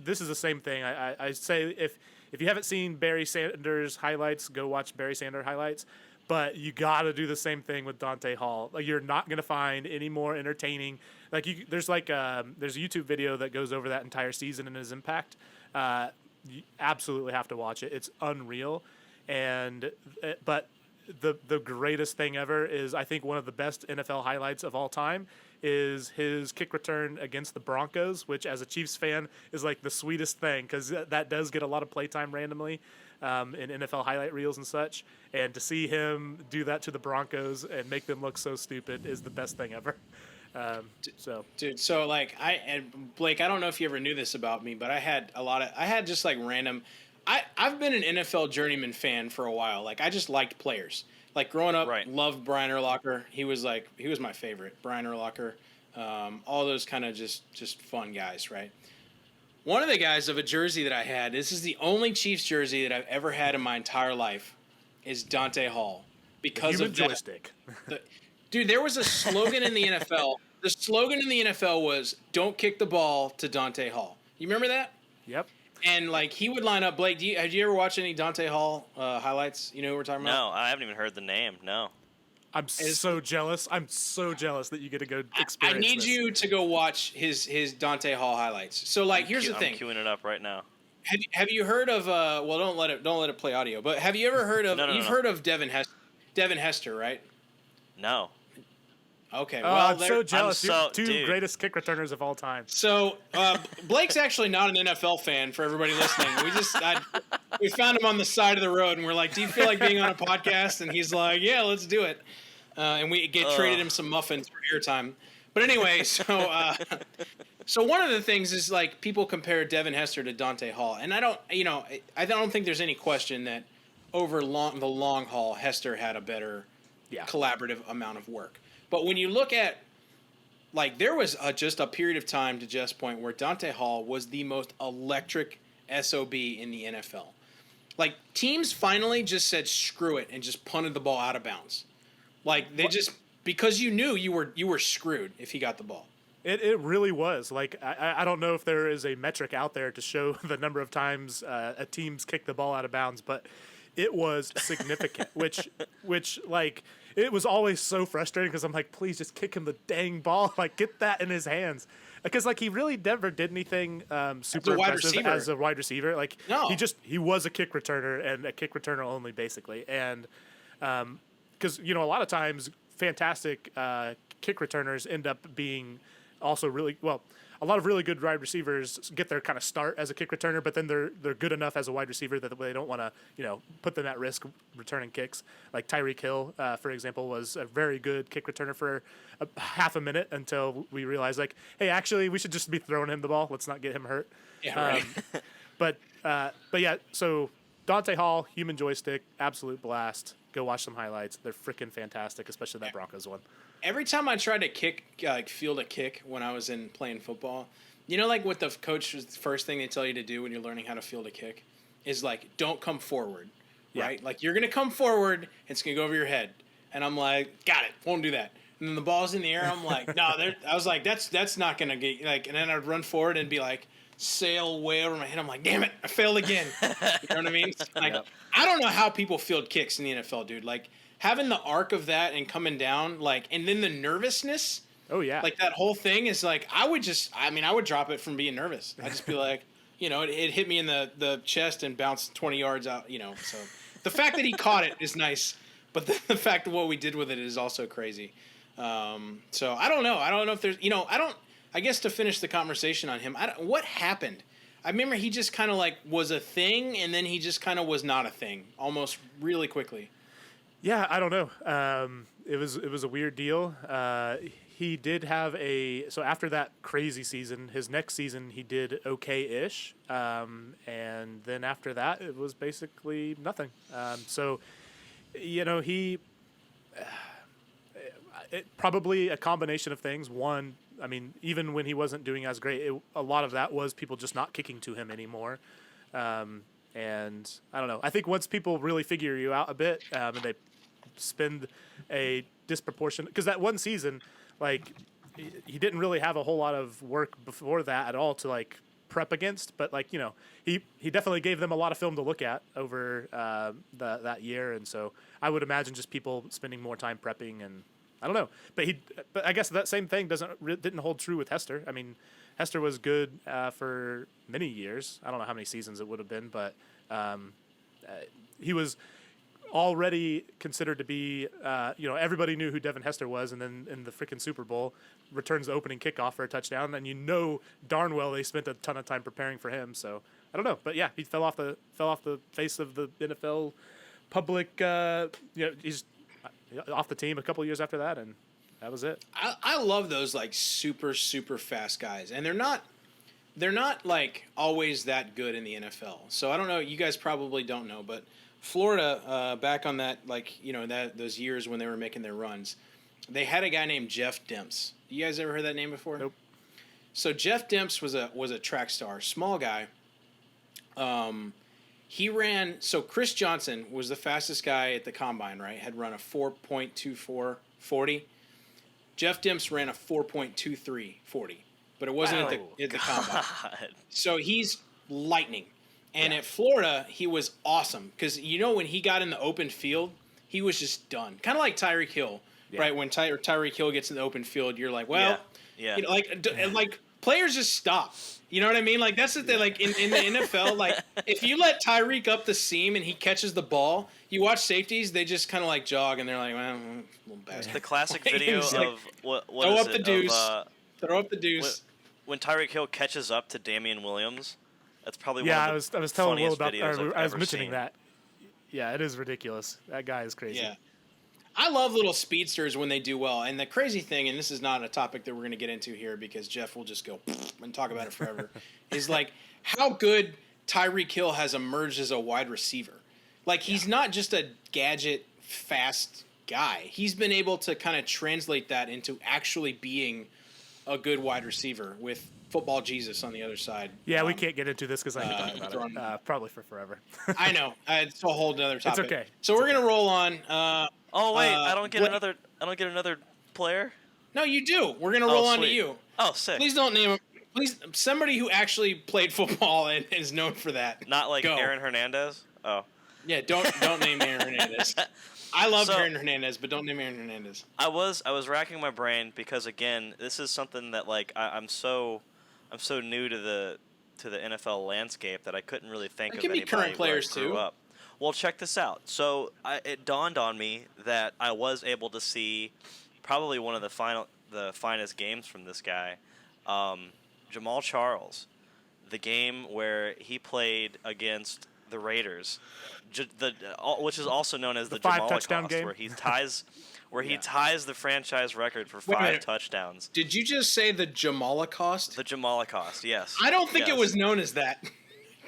This is the same thing. I say if you haven't seen Barry Sanders highlights, go watch Barry Sanders highlights. But you got to do the same thing with Dante Hall. Like you're not going to find any more entertaining. Like there's a YouTube video that goes over that entire season and his impact. You absolutely have to watch it. It's unreal. But the greatest thing ever is I think one of the best NFL highlights of all time is his kick return against the Broncos, which as a Chiefs fan is like the sweetest thing because that does get a lot of playtime randomly in NFL highlight reels and such. And to see him do that to the Broncos and make them look so stupid is the best thing ever. Dude, so like Blake, I don't know if you ever knew this about me, but I had just like random. I've been an NFL journeyman fan for a while. Like I just liked players. Like growing up, loved Brian Urlacher. He was my favorite. Brian Urlacher, all those kind of just fun guys, right? One of the guys of a jersey that I had. This is the only Chiefs jersey that I've ever had in my entire life. Is Dante Hall because of that. Joystick. Dude, there was a slogan in the NFL. The slogan in the NFL was "Don't kick the ball to Dante Hall." You remember that? Yep. And like he would line up. Blake, have you ever watched any Dante Hall highlights? You know who we're talking about? No, I haven't even heard the name. No. I'm so jealous. I'm so jealous that you get to go experience I need this. you to go watch his Dante Hall highlights. So like, here's the thing. I'm queuing it up right now. Have you heard of well, don't let it play audio. But have you ever heard of heard of Devin Hester, right? No. Okay, well, I'm so jealous. You're two greatest kick returners of all time. So Blake's actually not an NFL fan. For everybody listening, we found him on the side of the road, and we're like, "Do you feel like being on a podcast?" And he's like, "Yeah, let's do it." And we traded him some muffins for airtime. But anyway, so one of the things is like people compare Devin Hester to Dante Hall, and I don't think there's any question that over the long haul, Hester had a better collaborative amount of work. But when you look at, like, there was just a period of time, to Jeff's point, where Dante Hall was the most electric SOB in the NFL. Like, teams finally just said, screw it, and just punted the ball out of bounds. Like, they just, because you knew you were screwed if he got the ball. It really was. Like, I don't know if there is a metric out there to show the number of times a team's kicked the ball out of bounds, but it was significant, which like, it was always so frustrating because I'm like, please just kick him the dang ball. Like, get that in his hands. Because, like, he really never did anything super impressive as a wide receiver. Like, no. he was a kick returner and a kick returner only, basically. And because, a lot of times fantastic kick returners end up being also really, well, a lot of really good wide receivers get their kind of start as a kick returner, but then they're good enough as a wide receiver that they don't want to, put them at risk returning kicks. Like Tyrek Hill, for example, was a very good kick returner for half a minute until we realized, like, hey, actually, we should just be throwing him the ball. Let's not get him hurt. Yeah, right. But yeah, so Dante Hall, human joystick, absolute blast. Go watch some highlights. They're freaking fantastic, especially that Broncos one. Every time I tried to field a kick when I was playing football, like what the first thing they tell you to do when you're learning how to field a kick is like, don't come forward, right? Like you're going to come forward, it's going to go over your head. And I'm like, got it, won't do that. And then the ball's in the air, I'm like, no, I was like, that's not going to get, like, and then I'd run forward and be like, sail way over my head. I'm like, damn it, I failed again. You know what I mean? Like, I don't know how people field kicks in the NFL, dude. Like, having the arc of that and coming down, like, and then the nervousness. Oh, yeah. Like, that whole thing is like, I would drop it from being nervous. I'd just be like, it hit me in the chest and bounced 20 yards out, So the fact that he caught it is nice, but the fact of what we did with it is also crazy. So I don't know. I don't know if there's, I guess to finish the conversation on him, what happened? I remember he just kind of like was a thing, and then he just kind of was not a thing, almost really quickly. Yeah, I don't know. It was a weird deal. He did have so after that crazy season, his next season he did okay-ish, and then after that it was basically nothing. So, he probably a combination of things. One, I mean, even when he wasn't doing as great, a lot of that was people just not kicking to him anymore. And I don't know. I think once people really figure you out a bit, and they spend a disproportionate, because that one season, like, he didn't really have a whole lot of work before that at all to like prep against, but like, he definitely gave them a lot of film to look at over that year, and so I would imagine just people spending more time prepping, and I don't know, but I guess that same thing didn't hold true with Hester. I mean, Hester was good for many years. I don't know how many seasons it would have been, but he was already considered to be, everybody knew who Devin Hester was, and then in the freaking Super Bowl, returns the opening kickoff for a touchdown, and darn well they spent a ton of time preparing for him. So I don't know, but yeah, he fell off the face of the NFL public. He's off the team a couple of years after that, and that was it. I love those like super super fast guys, and they're not like always that good in the NFL. So I don't know. You guys probably don't know, but Florida, back on that, those years when they were making their runs, they had a guy named Jeff Demps. You guys ever heard that name before? Nope. So Jeff Demps was a track star, small guy. He ran. So Chris Johnson was the fastest guy at the combine, right? Had run a 4.24 40. Jeff Demps ran a 4.23 40, but it wasn't at the combine. So he's lightning. And at Florida, he was awesome because, when he got in the open field, he was just done. Kind of like Tyrek Hill, right? When Tyrek Hill gets in the open field, you're like, well, like players just stop. You know what I mean? Like, that's the thing. Like, in the NFL, like, if you let Tyreek up the seam and he catches the ball, you watch safeties, they just kind of, like, jog, and they're like, well, little bastard. The classic video of what throw is up it? the deuce. Throw up the deuce. When Tyreek Hill catches up to Damian Williams, that's probably one of the I was telling Will funniest about. videos I was ever mentioning seen. that. Yeah, it is ridiculous. That guy is crazy. Yeah. I love little speedsters when they do well. And the crazy thing, and this is not a topic that we're going to get into here because Jeff will just go and talk about it forever, is like how good Tyreek Hill has emerged as a wide receiver. Like, he's not just a gadget, fast guy. He's been able to kind of translate that into actually being a good wide receiver with football Jesus on the other side. Yeah, we can't get into this because I can talk about it probably for forever. I know. It's a whole other topic. It's okay. So we're going to roll on. Oh wait, I don't get another player. No, you do. We're going to roll on to sweet. you. Oh, sick. Please don't name him. Please, somebody who actually played football and is known for that. Not like Go. Aaron Hernandez. Oh. Yeah, don't name Aaron Hernandez. I love Aaron Hernandez, but don't name Aaron Hernandez. I was racking my brain because again, this is something that like I'm so new to the NFL landscape that I couldn't really think of could be anybody current players where I grew too. up. Well, check this out. So it dawned on me that I was able to see probably one of the finest games from this guy, Jamal Charles, the game where he played against the Raiders, which is also known as the 5 touchdown Jamalocost, game, where he ties the franchise record for 5 touchdowns. Did you just say the Jamalocost? The Jamalocost, yes. I don't think Yes. it was known as that.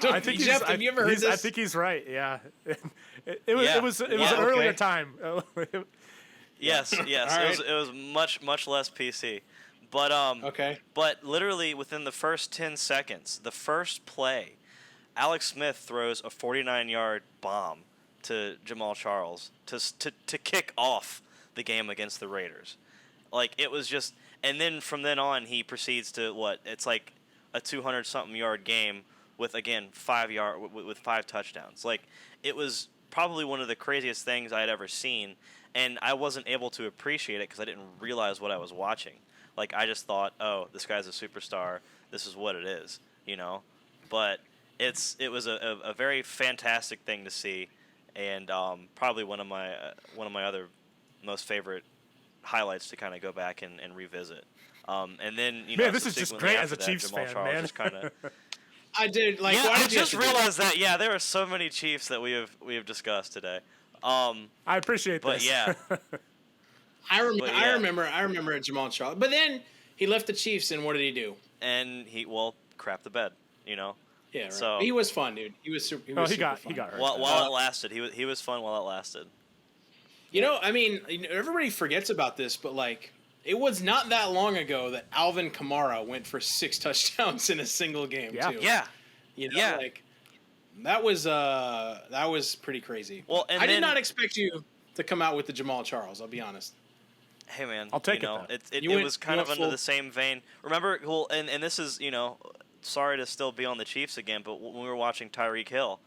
I think Jeff, have you ever heard this? I think he's right. Yeah, it was an earlier time. Yes. Right. It was much less PC. But Okay. But literally within the first 10 seconds, the first play, Alex Smith throws a 49-yard bomb to Jamal Charles to kick off the game against the Raiders. Like, it was just, and then from then on he proceeds to it's like a 200-something yard game with, again, 5 touchdowns. Like, it was probably one of the craziest things I had ever seen, and I wasn't able to appreciate it because I didn't realize what I was watching. Like, I just thought, oh, this guy's a superstar. This is what it is, But it was a very fantastic thing to see, and probably one of my other most favorite highlights to kind of go back and revisit. And then man, this is just subsequently great after as a that, Chiefs Jamal fan, Charles man. just kinda, I did. Like, yeah, why I did you just have to do realized that. Yeah, there are so many Chiefs that we have discussed today. I appreciate But this. yeah, I yeah. remember Jamal Charles. But then he left the Chiefs, and what did he do? and he crap the bed, Yeah, right. So He was fun, dude. He was super. He got hurt. While it lasted, he was fun while it lasted. I mean, everybody forgets about this, but like, it was not that long ago that Alvin Kamara went for 6 touchdowns in a single game. Yeah. Too. Yeah. Yeah. Like, that was pretty crazy. Well, and I then, did not expect you to come out with the Jamal Charles. I'll be honest. Hey man, I'll take you know, it. it was kind of under the same vein. Remember, well, and this is, you know, sorry to still be on the Chiefs again, but when we were watching Tyrek Hill,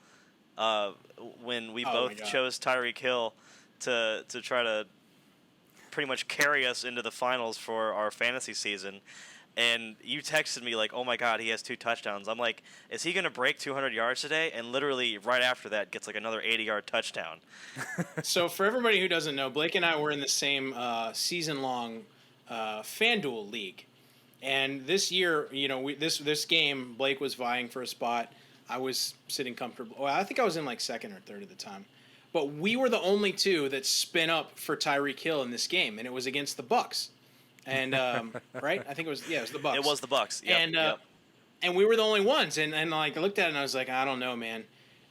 when we both chose Tyrek Hill to try to pretty much carry us into the finals for our fantasy season. And you texted me like, oh my God, he has 2 touchdowns. I'm like, is he going to break 200 yards today? And literally right after that gets like another 80-yard touchdown. So for everybody who doesn't know, Blake and I were in the same season-long FanDuel league. And this year, you know, this game, Blake was vying for a spot. I was sitting comfortable. Well, I think I was in like second or third at the time. But we were the only 2 that spin up for Tyrek Hill in this game, and it was against the Bucks. And right, I think it was the Bucks. It was the Bucks. Yep, and we were the only ones. And like I looked at it and I was like, I don't know, man.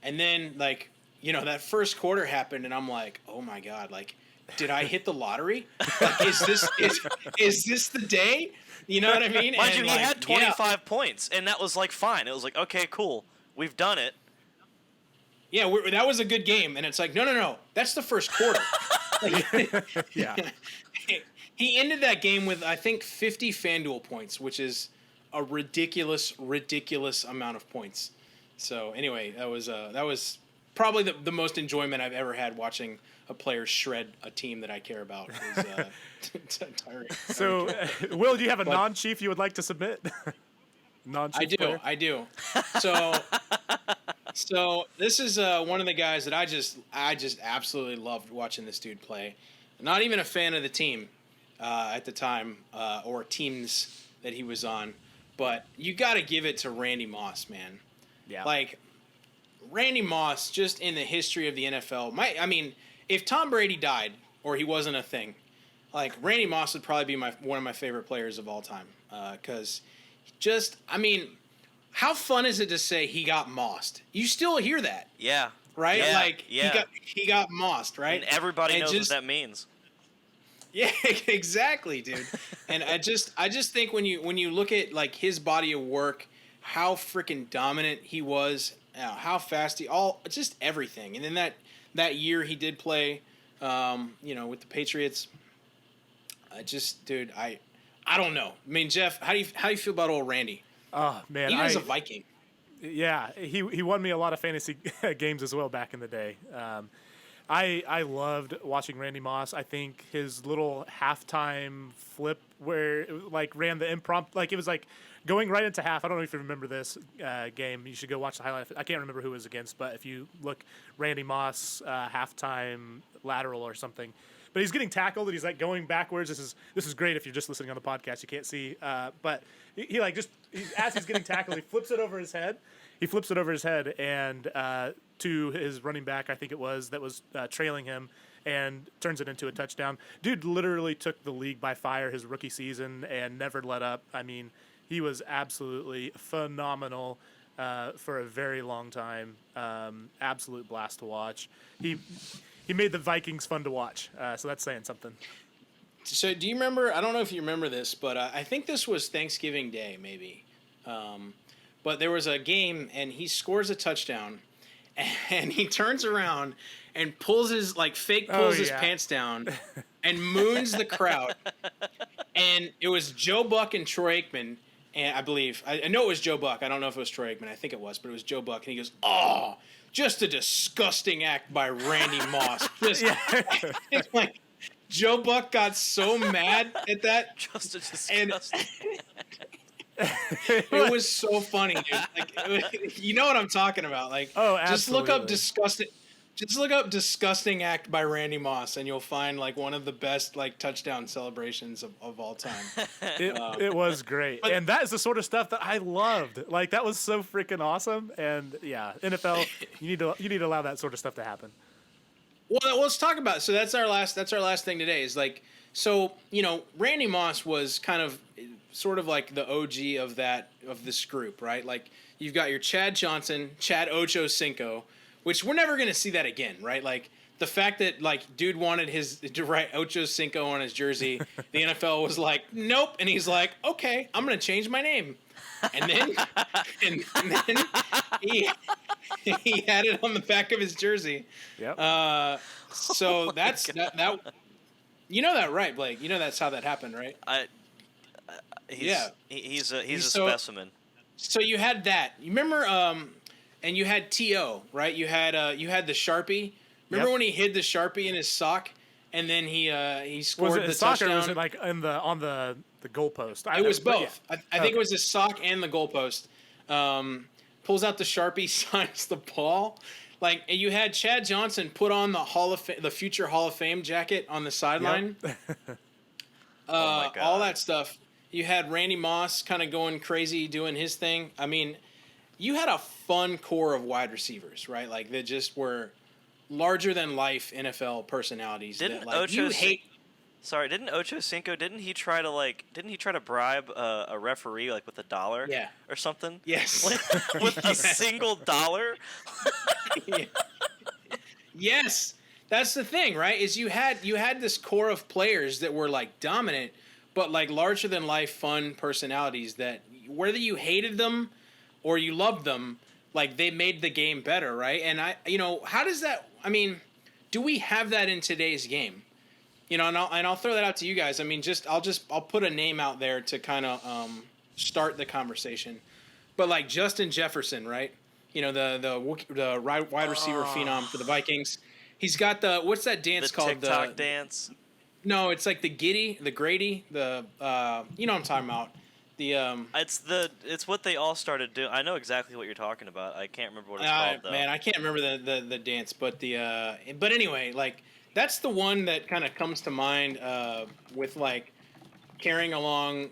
And then like, you know, that first quarter happened, and I'm like, oh my God, like, did I hit the lottery? Like, is this the day? You know what I mean? Mind you, he had 25 points, and that was like fine. It was like, okay, cool, we've done it. Yeah, that was a good game. And it's like, no, that's the first quarter. Yeah. He ended that game with, I think, 50 FanDuel points, which is a ridiculous amount of points. So anyway, that was probably the most enjoyment I've ever had watching a player shred a team that I care about. Is, Tyrek. So, Will, do you have a non-chief you would like to submit? Non-chief player? I do. So this is one of the guys that I just absolutely loved watching this dude play. Not even a fan of the team at the time or teams that he was on, but you got to give it to Randy Moss, man. Yeah. Like Randy Moss, just in the history of the NFL. I mean, if Tom Brady died or he wasn't a thing, like Randy Moss would probably be one of my favorite players of all time. Because how fun is it to say he got mossed? You still hear that. Yeah. Right? Yeah. Like yeah. he got mossed, right? And everybody knows what that means. Yeah, exactly, dude. And I just think when you look at like his body of work, how freaking dominant he was, how fast just everything. And then that year he did play, with the Patriots. Dude, I don't know. I mean, Jeff, how do you feel about old Randy? Oh man, even as a Viking. Yeah, he won me a lot of fantasy games as well back in the day. I loved watching Randy Moss. I think his little halftime flip where it, like ran the impromptu, like it was like going right into half. I don't know if you remember this game. You should go watch the highlight. I can't remember who it was against, but if you look, Randy Moss halftime lateral or something. But he's getting tackled and he's like going backwards. This is great if you're just listening on the podcast. You can't see, but he like just as he's getting tackled, he flips it over his head. And to his running back, I think it was, that was trailing him, and turns it into a touchdown. Dude literally took the league by fire his rookie season and never let up. I mean, he was absolutely phenomenal for a very long time. Absolute blast to watch. He made the Vikings fun to watch, so that's saying something. So do you remember, I don't know if you remember this, but I think this was Thanksgiving Day maybe. But there was a game, and he scores a touchdown, and he turns around and pulls his pants down and moons the crowd. And it was Joe Buck and Troy Aikman, and I believe, I know it was Joe Buck. I don't know if it was Troy Aikman. I think it was, but it was Joe Buck. And he goes, "Oh, just a disgusting act by Randy Moss." It's like Joe Buck got so mad at that. Just a disgusting it was so funny, dude. Like, you know what I'm talking about. Like, just look up disgusting act by Randy Moss, and you'll find like one of the best like touchdown celebrations of all time. It was great, and that is the sort of stuff that I loved. Like, that was so freaking awesome. And yeah, NFL, you need to allow that sort of stuff to happen. Well, let's talk about. So that's our last thing today. Is like, so Randy Moss was kind of sort of like the OG of this group, right? Like, you've got your Chad Johnson, Chad Ochocinco, which we're never going to see that again, right? Like, the fact that like dude wanted to write Ochocinco on his jersey, the NFL was like, nope, and he's like, okay, I'm going to change my name, and then he had it on the back of his jersey. Yep. So that's that. You know that, right, Blake? You know that's how that happened, right? He's a So specimen. So you had that. You remember, and you had T.O., right? You had the Sharpie. Remember when he hid the Sharpie in his sock, and then he scored Was it the his sock touchdown? or was it like on the goalpost? It was both. Yeah. I think it was his sock and the goalpost. Pulls out the Sharpie, signs the ball. Like, and you had Chad Johnson put on the future Hall of Fame jacket on the sideline. Oh my God. All that stuff. You had Randy Moss kind of going crazy doing his thing. I mean, you had a fun core of wide receivers, right? Like, that just were larger than life NFL personalities. Didn't that, like, you hate. Sorry, didn't Ocho Cinco? Didn't he try to bribe a referee like with $1? Yeah. Or something? Yes. With a single dollar? Yeah. Yes, that's the thing, right? Is you had this core of players that were like dominant, but like larger than life, fun personalities that whether you hated them or you loved them, like they made the game better, right? And how does that? I mean, do we have that in today's game? And I'll throw that out to you guys. I mean, I'll put a name out there to kind of start the conversation, but like Justin Jefferson, right? The wide receiver phenom for the Vikings. He's got what's that dance called? The TikTok dance? No, it's like the Grady, you know what I'm talking about. It's what they all started doing. I know exactly what you're talking about. I can't remember what it's called though. Man, I can't remember the dance, but but anyway, like that's the one that kind of comes to mind with like carrying along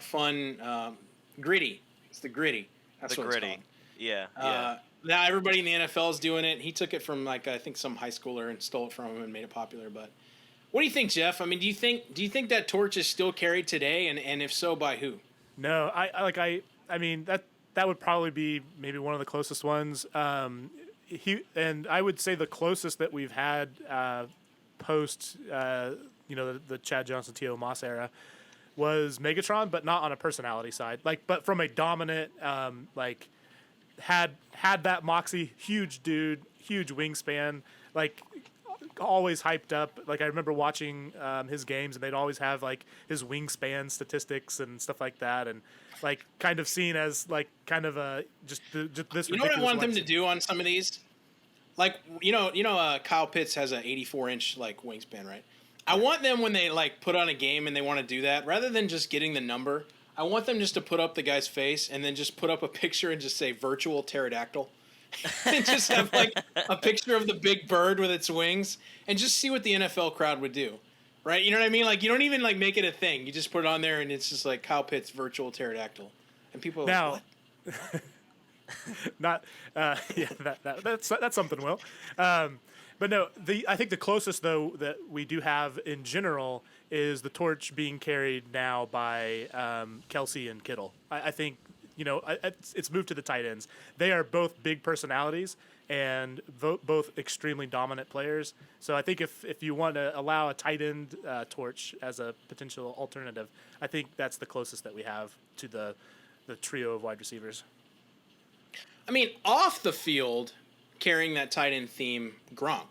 fun gritty. It's the gritty. That's what Gritty. it's called. Yeah. Now everybody in the NFL is doing it. He took it from like I think some high schooler and stole it from him and made it popular. But what do you think, Jeff? I mean, do you think that torch is still carried today, and if so, by who? No, I mean that would probably be maybe one of the closest ones. And I would say the closest that we've had post the Chad Johnson T.O. Moss era was Megatron, but not on a personality side. Like, but from a dominant had that moxie, huge dude, huge wingspan, like always hyped up. Like I remember watching his games, and they'd always have like his wingspan statistics and stuff like that, and like kind of seen as like kind of a just this. You know what I want them to do on some of these? Like Kyle Pitts has a 84-inch like wingspan, right? I want them when they like put on a game and they want to do that, rather than just getting the number. I want them just to put up the guy's face and then just put up a picture and just say virtual pterodactyl. And just have like a picture of the big bird with its wings and just see what the NFL crowd would do. Right? You know what I mean? Like you don't even like make it a thing. You just put it on there and it's just like Kyle Pitts virtual pterodactyl. And people are now, like, what? Not that's something, Will. But no, I think the closest though that we do have in general is the torch being carried now by Kelsey and Kittle. I think it's moved to the tight ends. They are both big personalities and both extremely dominant players. So I think if you want to allow a tight end torch as a potential alternative, I think that's the closest that we have to the trio of wide receivers. I mean, off the field, carrying that tight end theme, Gronk.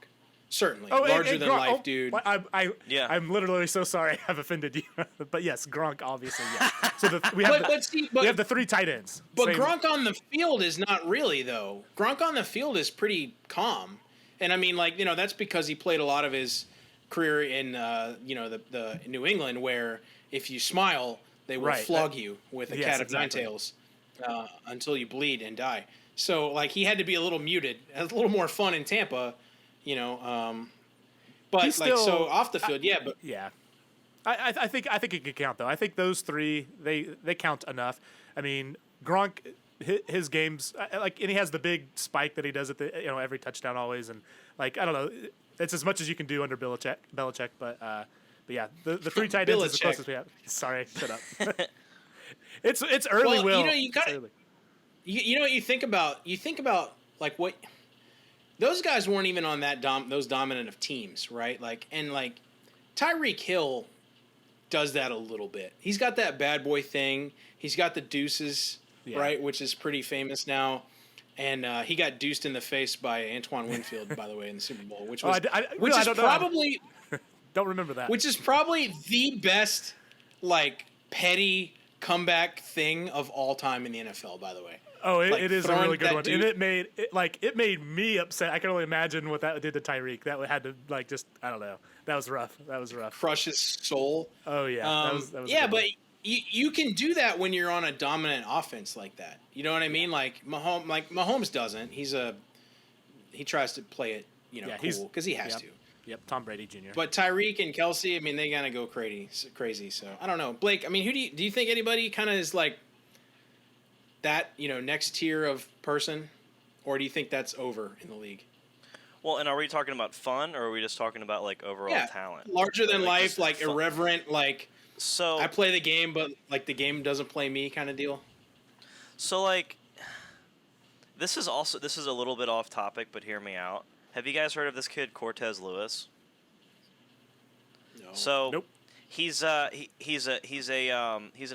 Certainly. Oh, larger than Gronk, life, dude. I'm literally so sorry I've offended you. But yes, Gronk, obviously, yeah. So we have the three tight ends. But Gronk on the field is not really, though. Gronk on the field is pretty calm. And I mean, like, that's because he played a lot of his career in, the New England, where if you smile, they will flog you with a cat of nine tails until you bleed and die. So, like, he had to be a little muted, a little more fun in Tampa. But still, so off the field, but yeah, I think it could count though. I think those three they count enough. I mean, Gronk, his games and he has the big spike that he does at the every touchdown always, and like I don't know, it's as much as you can do under Belichick, but yeah, the three tight ends is the closest we have. Sorry, shut up. It's early, well, Will. You got you know what you think about like what. Those guys weren't even on those dominant of teams, right? Like Tyrek Hill does that a little bit. He's got that bad boy thing. He's got the deuces, right, which is pretty famous now. and he got deuced in the face by Antoine Winfield, by the way, in the Super Bowl, which Oh, was I don't know. probably Don't remember that. which is probably the best like petty comeback thing of all time in the NFL, by the way. Oh, Like, it is a throwing really good that one, dude- and it made me upset. I can only imagine what that did to Tyreek. That had to I don't know. That was rough. Crush his soul. Oh yeah, that was a yeah, good but one. you can do that when you're on a dominant offense like that. You know what I mean? Like Mahomes doesn't. He tries to play it, cool because he has yep. to. Yep, Tom Brady Jr. But Tyreek and Kelsey, I mean, they gotta go crazy. So I don't know, Blake. I mean, who do you think anybody kind of is like that? Next tier of person, or do you think that's over in the league? Well, and are we talking about fun, or are we just talking about like overall talent? Larger than life, just like fun. irreverent, like So I play the game, but like the game doesn't play me, kind of deal. So like, this is a little bit off topic, but hear me out. Have you guys heard of this kid Cortez Lewis? No. So Nope. he's an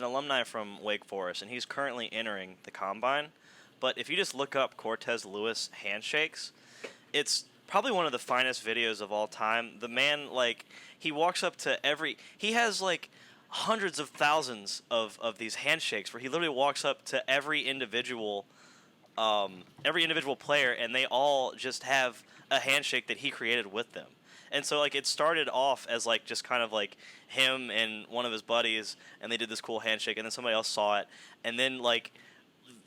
alumni from Wake Forest, and he's currently entering the combine. But if you just look up Cortez Lewis handshakes, it's probably one of the finest videos of all time. The man, like, he walks up to he has like hundreds of thousands of these handshakes where he literally walks up to every individual player, and they all just have a handshake that he created with them. And so like it started off as like just kind of like him and one of his buddies, and they did this cool handshake, and then somebody else saw it, and then like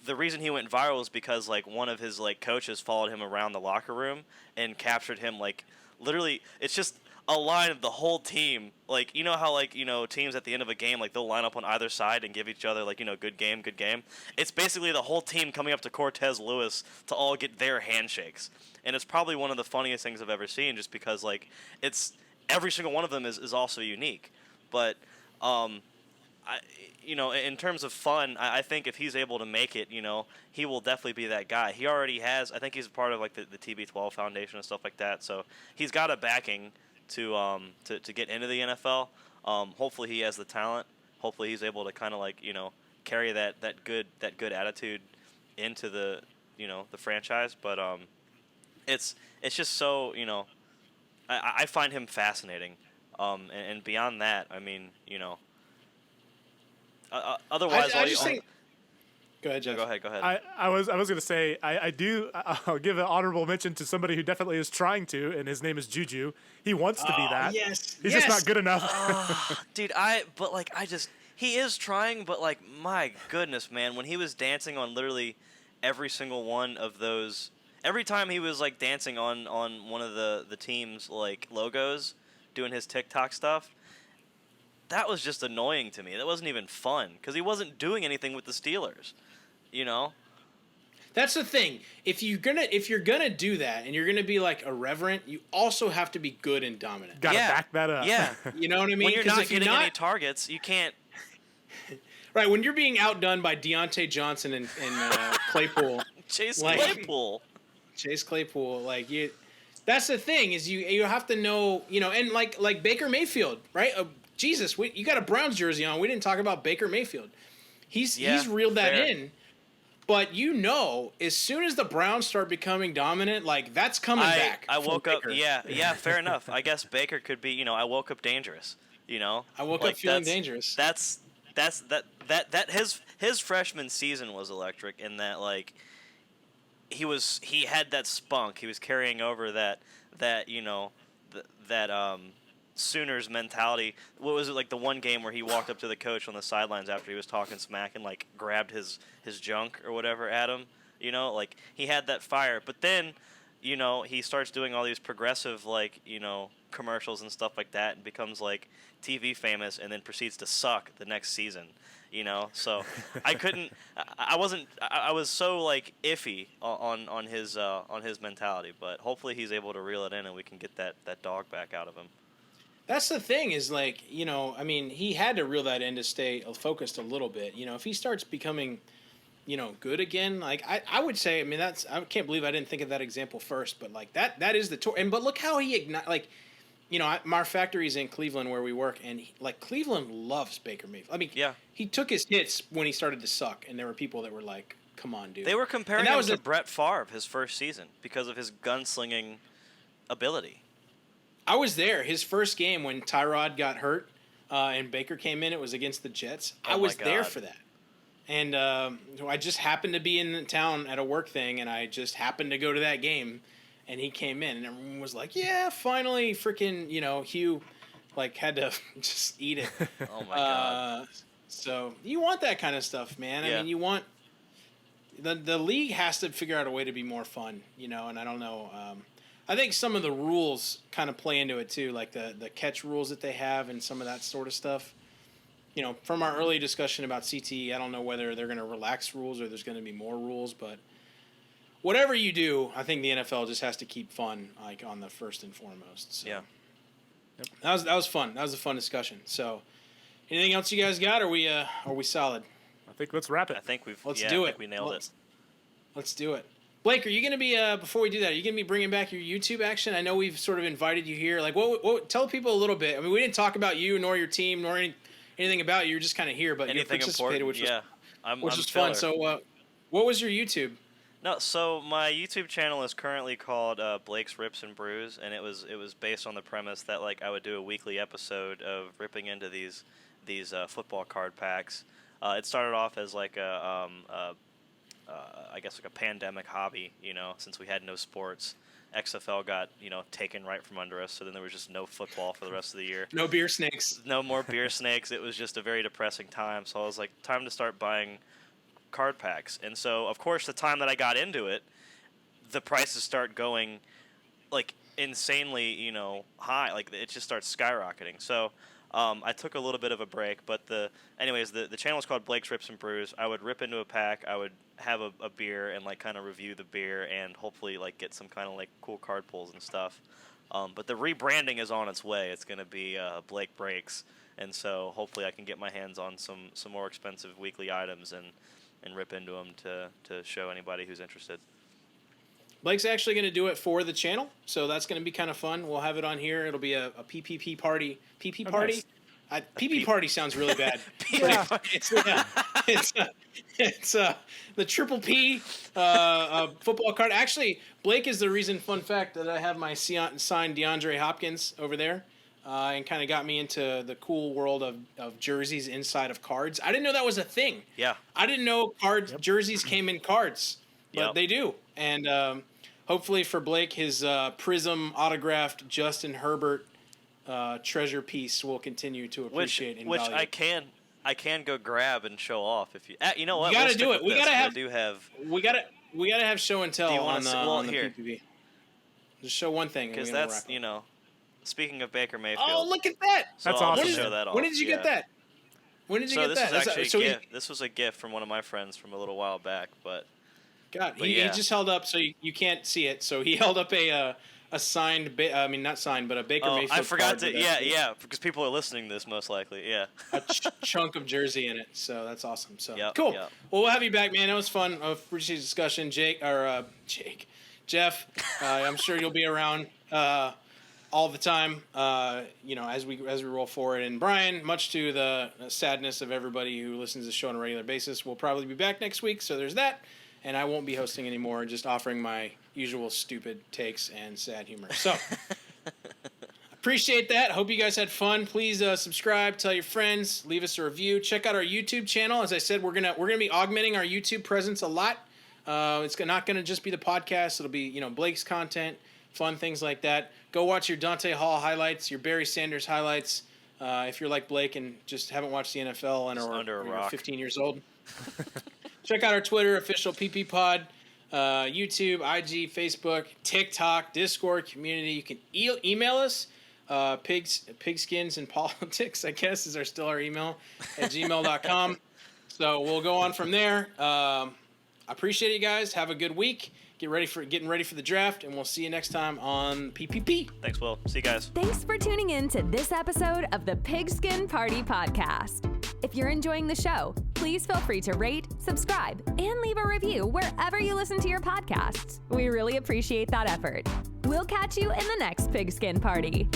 the reason he went viral is because like one of his like coaches followed him around the locker room and captured him, like literally it's just a line of the whole team. Like, you know how like, teams at the end of a game, like they'll line up on either side and give each other like, good game. It's basically the whole team coming up to Cortez Lewis to all get their handshakes. And it's probably one of the funniest things I've ever seen, just because like it's every single one of them is also unique. But in terms of fun, I think if he's able to make it, he will definitely be that guy. He already has. I think he's part of like the TB12 Foundation and stuff like that. So he's got a backing to get into the NFL. Hopefully he has the talent. Hopefully he's able to kind of like carry that good attitude into the the franchise. But it's just so I find him fascinating. And beyond that, I mean otherwise, I just think. Go ahead, Jeff. Go ahead. I was gonna say I'll give an honorable mention to somebody who definitely is trying to, and his name is Juju. He wants to be that. Yes. He's just not good enough. Dude, he is trying, but like, my goodness, man, when he was dancing on literally every single one of those, every time he was like dancing on one of the team's like logos, doing his TikTok stuff, that was just annoying to me. That wasn't even fun because he wasn't doing anything with the Steelers, That's the thing. If you're gonna do that and you're gonna be like irreverent, you also have to be good and dominant. Gotta back that up. Yeah. You know what I mean? When you're 'Cause not if getting any targets, you can't. Right, when you're being outdone by Deontay Johnson and Claypool, Chase like- Claypool. Chase Claypool, like you. That's the thing is you have to know, and like Baker Mayfield, right? Jesus, you got a Browns jersey on. We didn't talk about Baker Mayfield. He's reeled that fair. in. But as soon as the Browns start becoming dominant, like that's coming back. I from wook up. Baker. Yeah. Fair enough. I guess Baker could be. I woke up dangerous. I woke up feeling dangerous. That his freshman season was electric in that like he had that spunk. He was carrying over that Sooners mentality. What was it, like the one game where he walked up to the coach on the sidelines after he was talking smack and like grabbed his junk or whatever at him? Like he had that fire. But then, he starts doing all these progressive like, commercials and stuff like that and becomes like TV famous and then proceeds to suck the next season. So I was so like iffy on his mentality, but hopefully he's able to reel it in and we can get that dog back out of him. That's the thing is like, he had to reel that in to stay focused a little bit. If he starts becoming, good again, like I would say, I can't believe I didn't think of that example first, but like that is the tour. But look how he like, our factory's in Cleveland where we work, and Cleveland loves Baker Mayfield. Yeah. He took his hits when he started to suck, and there were people that were like, come on, dude. They were comparing him to Brett Favre his first season because of his gunslinging ability. I was there. His first game when Tyrod got hurt and Baker came in, it was against the Jets. I was there for that. And I just happened to be in town at a work thing, and I just happened to go to that game, and he came in, and everyone was like, yeah, finally, freaking, Hugh, had to just eat it. Oh, my God. So you want that kind of stuff, man. Yeah. I mean, you want the league has to figure out a way to be more fun, and I don't know. I think some of the rules kind of play into it too, like the catch rules that they have and some of that sort of stuff. From our early discussion about CTE, I don't know whether they're going to relax rules or there's going to be more rules, but whatever you do, I think the NFL just has to keep fun on the first and foremost. So. Yeah. Yep. That was fun. That was a fun discussion. So, anything else you guys got? Are we solid? I think let's wrap it. I think do it. I think we nailed it. Let's do it. Blake, are you going to be before we do that? Are you going to be bringing back your YouTube action? I know we've sort of invited you here. Tell people a little bit. I mean, we didn't talk about you nor your team nor anything about you. You're just kind of here, but anything you participated, important, which was fun. So, what was your YouTube? No, so my YouTube channel is currently called Blake's Rips and Brews, and it was based on the premise that I would do a weekly episode of ripping into these football card packs. It started off as I guess a pandemic hobby, since we had no sports. XFL got, taken right from under us, so then there was just no football for the rest of the year. No beer snakes. No more beer snakes. It was just a very depressing time, so I was like, time to start buying card packs. And so, of course, the time that I got into it, the prices start going, insanely, high. It just starts skyrocketing. So I took a little bit of a break, but the channel is called Blake's Rips and Brews. I would rip into a pack. I would have a beer and kind of review the beer and hopefully get some kind of cool card pulls and stuff. But the rebranding is on its way. It's going to be Blake Breaks, and so hopefully I can get my hands on some more expensive weekly items and rip into them to show anybody who's interested. Blake's actually going to do it for the channel, so that's going to be kind of fun. We'll have it on here. It'll be a PPP party. PP party? Nice. PP party sounds really bad. It's the triple P football card. Actually, Blake is the reason, fun fact, that I have my signed DeAndre Hopkins over there and kind of got me into the cool world of jerseys inside of cards. I didn't know that was a thing. Yeah. I didn't know jerseys came in cards, but they do. And hopefully for Blake, his Prism autographed Justin Herbert treasure piece will continue to appreciate and which value. I can go grab and show off if you. You know what? You gotta do it. We gotta have. We gotta have show and tell on the PPV. Just show one thing because that's Speaking of Baker Mayfield. Oh, look at that! So that's I'll awesome. Show that off. When did you get that? When did you get that? This was actually a gift. This was a gift from one of my friends from a little while back, but. He just held up, so you can't see it. So he held up a signed, not signed, but a Baker Mayfield I forgot card to, because people are listening to this most likely, yeah. a chunk of jersey in it, so that's awesome. So Yep. cool. Well, we'll have you back, man. That was fun. I appreciate the discussion, Jeff. I'm sure you'll be around all the time, as we roll forward. And Brian, much to the sadness of everybody who listens to the show on a regular basis, we'll probably be back next week. So there's that. And I won't be hosting anymore, just offering my usual stupid takes and sad humor. So, appreciate that. Hope you guys had fun. Please subscribe, tell your friends, leave us a review. Check out our YouTube channel. As I said, we're gonna be augmenting our YouTube presence a lot. It's not gonna just be the podcast. It'll be Blake's content, fun things like that. Go watch your Dante Hall highlights, your Barry Sanders highlights. If you're like Blake and just haven't watched the NFL and are 15 years old. Check out our Twitter, official PP Pod, YouTube, IG, Facebook, TikTok, Discord, community. You can email us, pigskins and politics, I guess, is still our email, at gmail.com. So we'll go on from there. I appreciate you guys. Have a good week. Getting ready for the draft, and we'll see you next time on PPP. Thanks, Will. See you guys. Thanks for tuning in to this episode of the Pigskin Party Podcast. If you're enjoying the show, please feel free to rate, subscribe, and leave a review wherever you listen to your podcasts. We really appreciate that effort. We'll catch you in the next Pigskin Party.